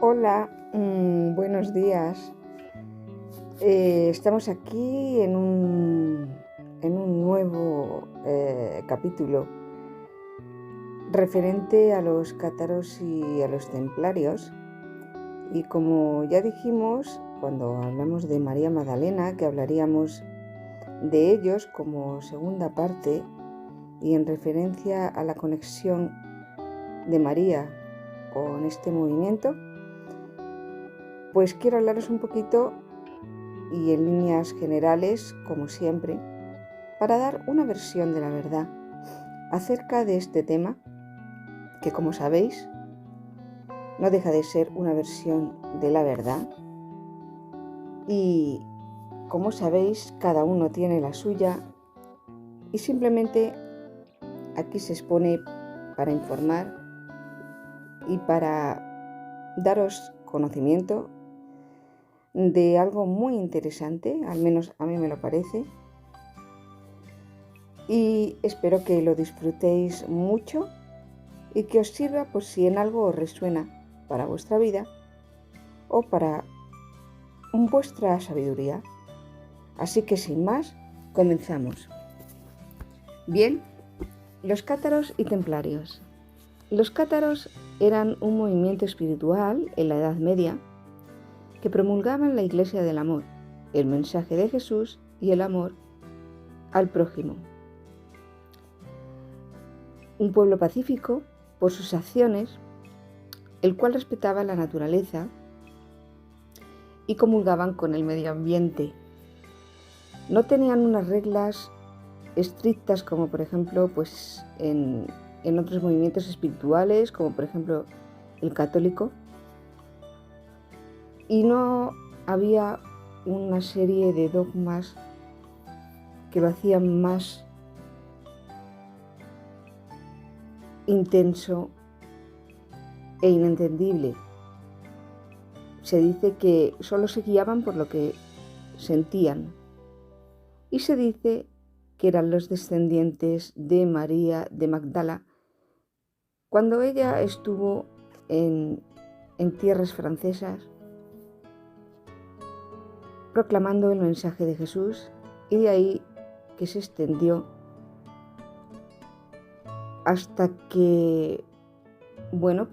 Hola, buenos días. Estamos aquí en un nuevo capítulo referente a los cátaros y a los templarios. Y como ya dijimos cuando hablamos de María Magdalena, que hablaríamos de ellos como segunda parte y en referencia a la conexión de María con este movimiento, pues quiero hablaros un poquito y en líneas generales, como siempre, para dar una versión de la verdad acerca de este tema, que como sabéis, no deja de ser una versión de la verdad. Y como sabéis, cada uno tiene la suya y simplemente aquí se expone para informar y para daros conocimiento de algo muy interesante, al menos a mí me lo parece, y espero que lo disfrutéis mucho y que os sirva por si en algo os resuena para vuestra vida o para vuestra sabiduría. Así que sin más, comenzamos. Bien, los cátaros y templarios. Los cátaros eran un movimiento espiritual en la Edad Media que promulgaban la Iglesia del amor, el mensaje de Jesús y el amor al prójimo. Un pueblo pacífico por sus acciones, el cual respetaba la naturaleza y comulgaban con el medio ambiente. No tenían unas reglas estrictas como por ejemplo en otros movimientos espirituales, como por ejemplo el católico, y no había una serie de dogmas que lo hacían más intenso e inentendible. Se dice que solo se guiaban por lo que sentían y se dice que eran los descendientes de María de Magdala cuando ella estuvo en tierras francesas proclamando el mensaje de Jesús, y de ahí que se extendió hasta que,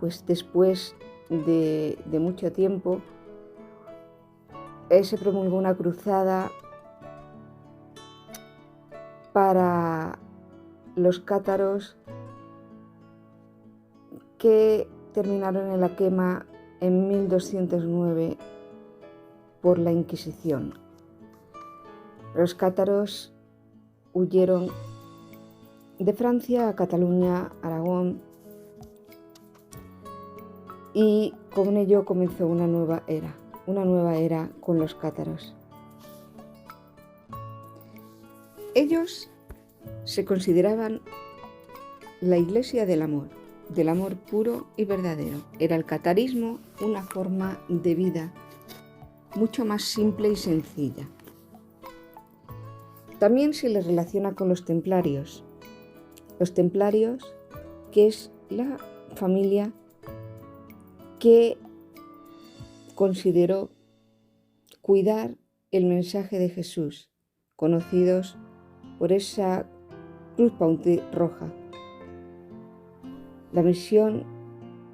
pues después de mucho tiempo se promulgó una cruzada para los cátaros que terminaron en la quema en 1209 por la Inquisición. Los cátaros huyeron de Francia a Cataluña, Aragón, y con ello comenzó una nueva era con los cátaros. Ellos se consideraban la Iglesia del amor puro y verdadero. Era el catarismo una forma de vida mucho más simple y sencilla. También se les relaciona con los templarios. Los templarios, que es la familia que consideró cuidar el mensaje de Jesús, conocidos por esa cruz roja. La misión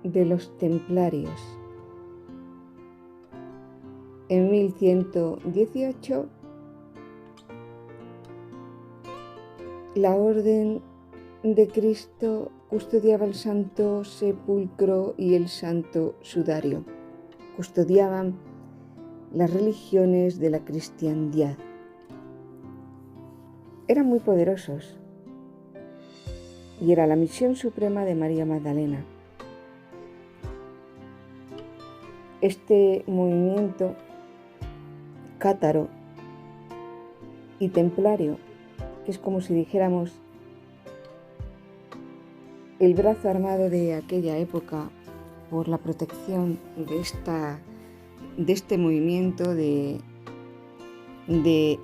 de los templarios. En 1118, la Orden de Cristo custodiaba el Santo Sepulcro y el Santo Sudario. Custodiaban las religiones de la cristiandad. Eran muy poderosos y era la misión suprema de María Magdalena. Este movimiento cátaro y templario, que es como si dijéramos el brazo armado de aquella época por la protección de este movimiento, de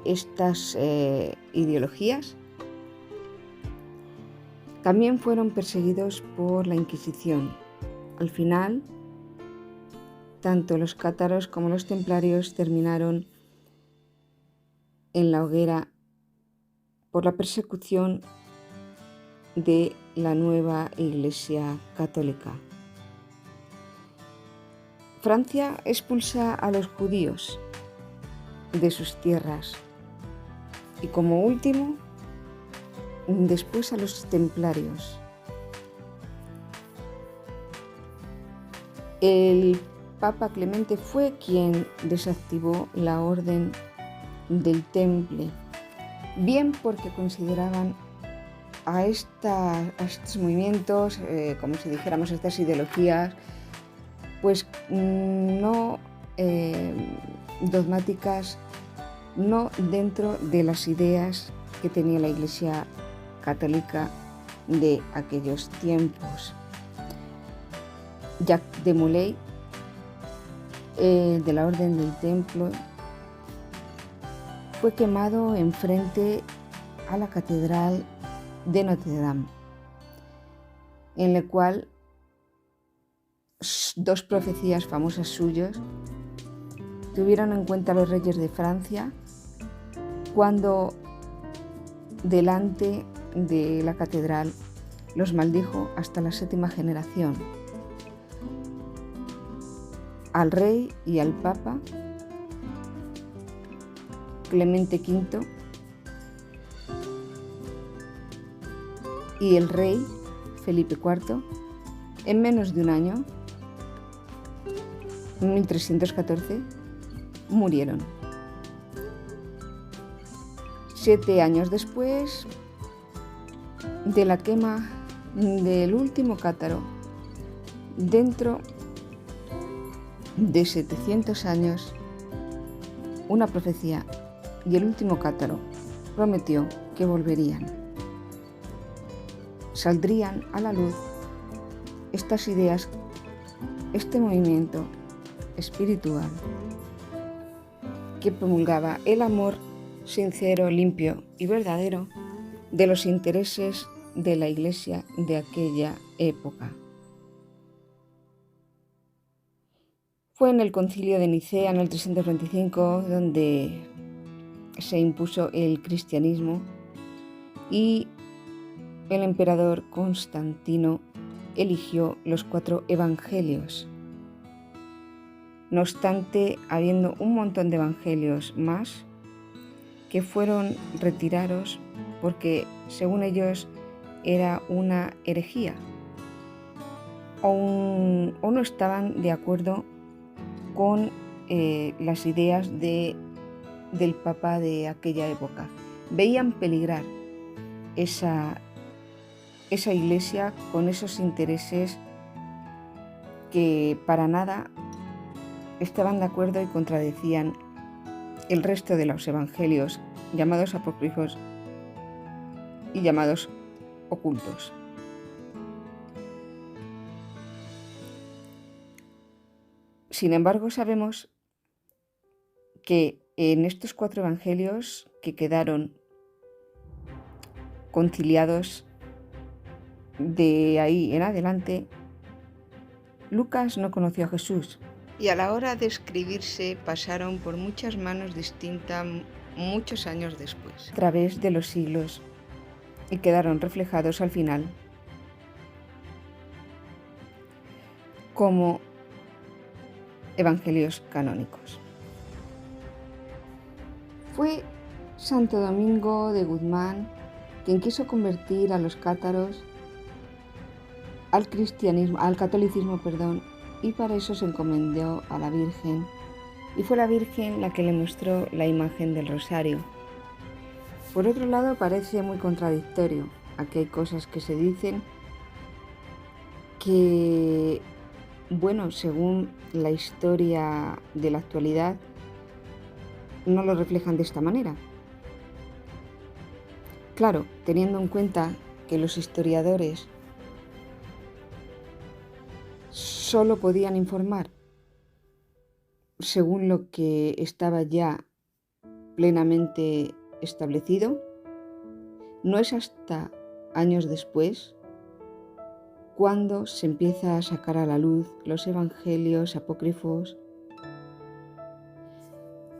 estas ideologías, también fueron perseguidos por la Inquisición. Al final tanto los cátaros como los templarios terminaron en la hoguera por la persecución de la nueva Iglesia católica. Francia expulsa a los judíos de sus tierras y como último, después a los templarios. El Papa Clemente fue quien desactivó la Orden del Temple, bien porque consideraban a estos movimientos, como si dijéramos estas ideologías, pues no dogmáticas, no dentro de las ideas que tenía la Iglesia católica de aquellos tiempos. Jacques de Molay, de la Orden del Templo, fue quemado enfrente a la Catedral de Notre Dame, en la cual dos profecías famosas suyas tuvieron en cuenta a los reyes de Francia cuando delante de la catedral los maldijo hasta la 7ª generación, al rey y al papa Clemente V y el rey Felipe IV, en menos de un año, en 1314, murieron. 7 años después de la quema del último cátaro, dentro de 700 años, una profecía y el último cátaro prometió que volverían. Saldrían a la luz estas ideas, este movimiento espiritual que promulgaba el amor sincero, limpio y verdadero de los intereses de la Iglesia de aquella época. Fue en el Concilio de Nicea, en el 325, donde se impuso el cristianismo y el emperador Constantino eligió los 4 evangelios. No obstante, habiendo un montón de evangelios más que fueron retirados porque, según ellos, era una herejía o no estaban de acuerdo con las ideas del Papa de aquella época. Veían peligrar esa iglesia con esos intereses que para nada estaban de acuerdo y contradecían el resto de los evangelios, llamados apócrifos y llamados ocultos. Sin embargo, sabemos que en estos 4 evangelios que quedaron conciliados de ahí en adelante, Lucas no conoció a Jesús y a la hora de escribirse pasaron por muchas manos distintas muchos años después, a través de los siglos, y quedaron reflejados al final como evangelios canónicos. Fue Santo Domingo de Guzmán quien quiso convertir a los cátaros al catolicismo, y para eso se encomendó a la Virgen, y fue la Virgen la que le mostró la imagen del rosario. Por otro lado, parece muy contradictorio. Aquí hay cosas que se dicen que, bueno, según la historia de la actualidad, no lo reflejan de esta manera. Claro, teniendo en cuenta que los historiadores solo podían informar según lo que estaba ya plenamente establecido, no es hasta años después cuando se empieza a sacar a la luz los evangelios apócrifos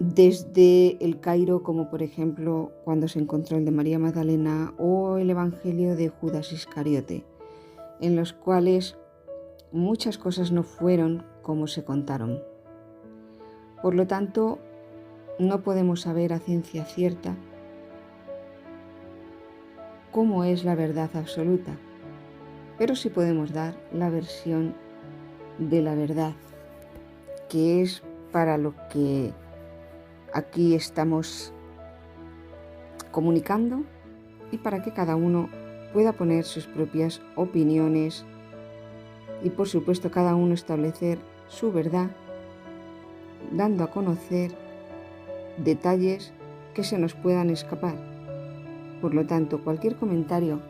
desde el Cairo, como por ejemplo cuando se encontró el de María Magdalena o el evangelio de Judas Iscariote, en los cuales muchas cosas no fueron como se contaron. Por lo tanto, no podemos saber a ciencia cierta cómo es la verdad absoluta, pero sí podemos dar la versión de la verdad, que es para lo que aquí estamos comunicando y para que cada uno pueda poner sus propias opiniones y por supuesto cada uno establecer su verdad, dando a conocer detalles que se nos puedan escapar. Por lo tanto, cualquier comentario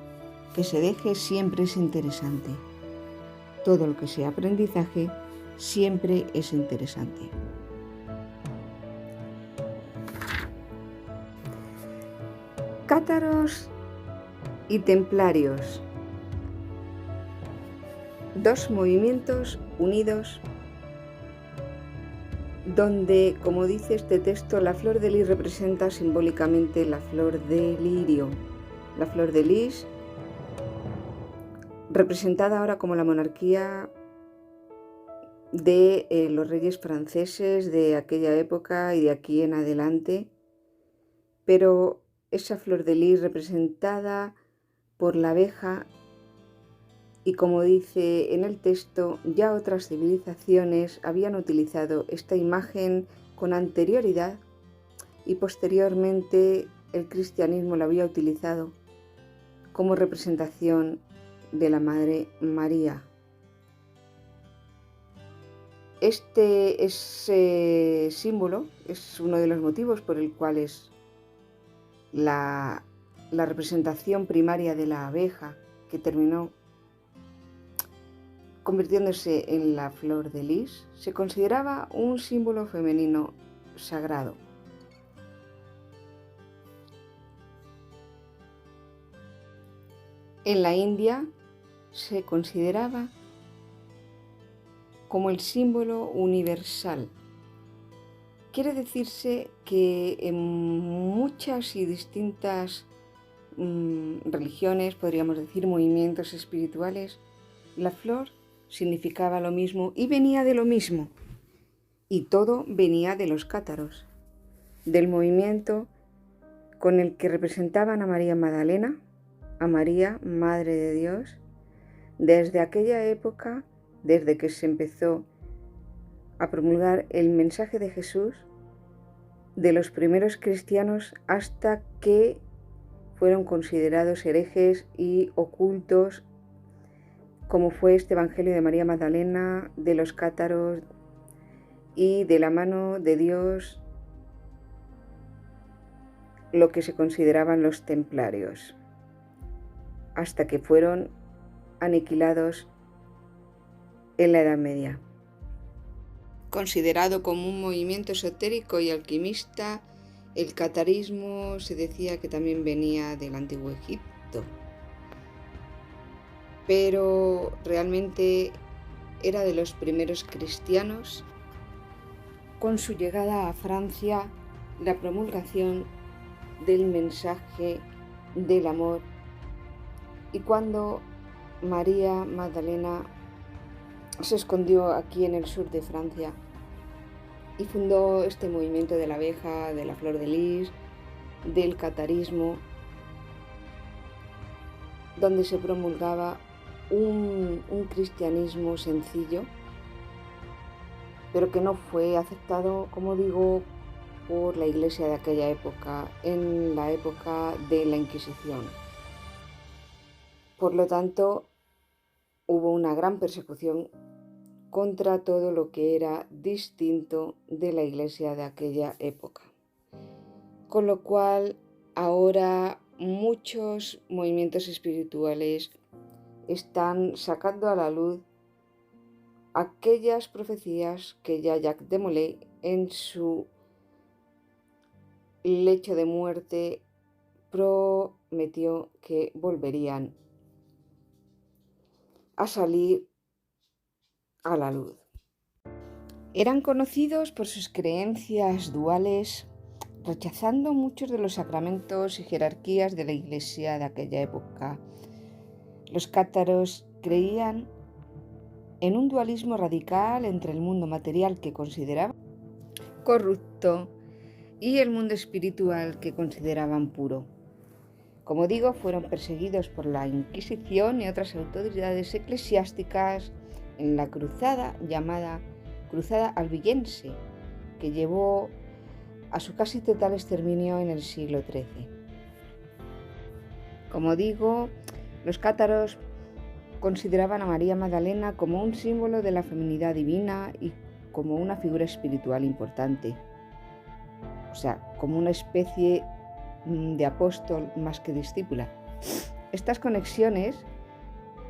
que se deje siempre es interesante. Todo lo que sea aprendizaje siempre es interesante. Cátaros y templarios. Dos movimientos unidos donde, como dice este texto, la flor de lis representa simbólicamente la flor de lirio. La flor de lis, representada ahora como la monarquía de los reyes franceses de aquella época y de aquí en adelante, pero esa flor de lis representada por la abeja, y como dice en el texto, ya otras civilizaciones habían utilizado esta imagen con anterioridad y posteriormente el cristianismo la había utilizado como representación de la Madre María. Este símbolo es uno de los motivos por el cual es la representación primaria de la abeja, que terminó convirtiéndose en la flor de lis, se consideraba un símbolo femenino sagrado. En la India se consideraba como el símbolo universal. Quiere decirse que en muchas y distintas religiones, podríamos decir movimientos espirituales, la flor significaba lo mismo y venía de lo mismo. Y todo venía de los cátaros, del movimiento con el que representaban a María Magdalena, a María, Madre de Dios, desde aquella época, desde que se empezó a promulgar el mensaje de Jesús, de los primeros cristianos hasta que fueron considerados herejes y ocultos, como fue este Evangelio de María Magdalena, de los cátaros y de la mano de Dios, lo que se consideraban los templarios, hasta que fueron aniquilados en la Edad Media. Considerado como un movimiento esotérico y alquimista, el catarismo se decía que también venía del Antiguo Egipto, pero realmente era de los primeros cristianos. Con su llegada a Francia, la promulgación del mensaje del amor, y cuando María Magdalena se escondió aquí en el sur de Francia y fundó este movimiento de la abeja, de la flor de lis, del catarismo, donde se promulgaba un cristianismo sencillo, pero que no fue aceptado, como digo, por la Iglesia de aquella época, en la época de la Inquisición. Por lo tanto, hubo una gran persecución contra todo lo que era distinto de la Iglesia de aquella época. Con lo cual, ahora muchos movimientos espirituales están sacando a la luz aquellas profecías que ya Jacques de Molay, en su lecho de muerte, prometió que volverían a salir a la luz. Eran conocidos por sus creencias duales, rechazando muchos de los sacramentos y jerarquías de la Iglesia de aquella época. Los cátaros creían en un dualismo radical entre el mundo material que consideraban corrupto y el mundo espiritual que consideraban puro. Como digo, fueron perseguidos por la Inquisición y otras autoridades eclesiásticas en la cruzada llamada Cruzada Albigense, que llevó a su casi total exterminio en el siglo XIII. Como digo, los cátaros consideraban a María Magdalena como un símbolo de la feminidad divina y como una figura espiritual importante, o sea, como una especie de apóstol más que discípula. Estas conexiones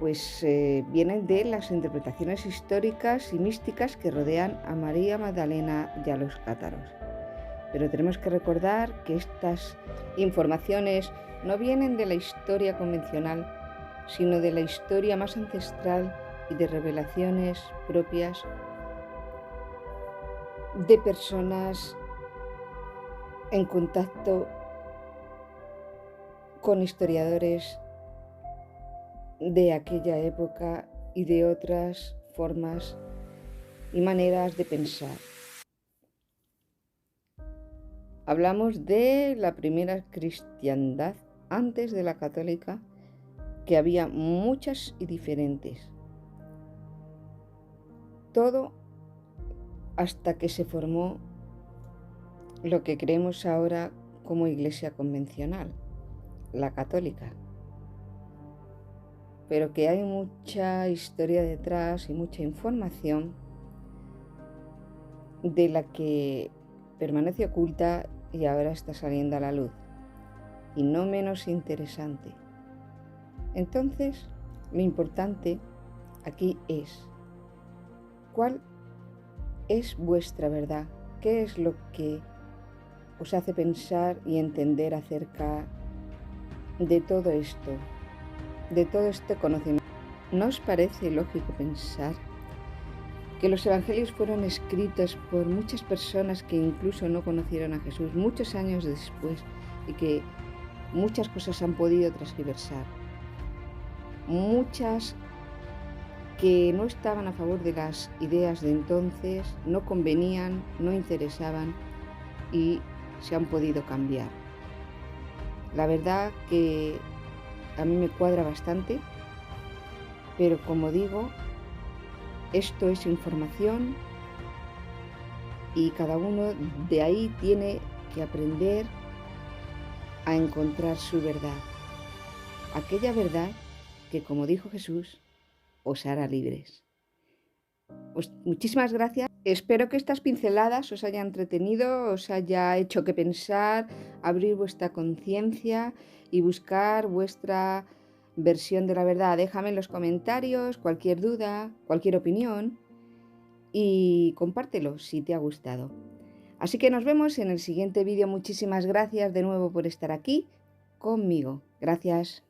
vienen de las interpretaciones históricas y místicas que rodean a María Magdalena y a los cátaros. Pero tenemos que recordar que estas informaciones no vienen de la historia convencional, sino de la historia más ancestral y de revelaciones propias de personas en contacto con historiadores de aquella época y de otras formas y maneras de pensar. Hablamos de la primera cristiandad antes de la católica, que había muchas y diferentes. Todo hasta que se formó lo que creemos ahora como iglesia convencional, la católica. Pero que hay mucha historia detrás y mucha información de la que permanece oculta y ahora está saliendo a la luz, y no menos interesante. Entonces, lo importante aquí es, ¿cuál es vuestra verdad? ¿Qué es lo que os hace pensar y entender acerca de todo esto, de todo este conocimiento? ¿No os parece lógico pensar que los evangelios fueron escritos por muchas personas que incluso no conocieron a Jesús muchos años después y que muchas cosas han podido transgiversar? Muchas que no estaban a favor de las ideas de entonces, no convenían, no interesaban y se han podido cambiar. La verdad que a mí me cuadra bastante, pero como digo, esto es información y cada uno de ahí tiene que aprender a encontrar su verdad. Aquella verdad que, como dijo Jesús, os hará libres. Pues muchísimas gracias. Espero que estas pinceladas os haya entretenido, os haya hecho que pensar, abrir vuestra conciencia y buscar vuestra versión de la verdad. Déjame en los comentarios cualquier duda, cualquier opinión y compártelo si te ha gustado. Así que nos vemos en el siguiente vídeo. Muchísimas gracias de nuevo por estar aquí conmigo. Gracias.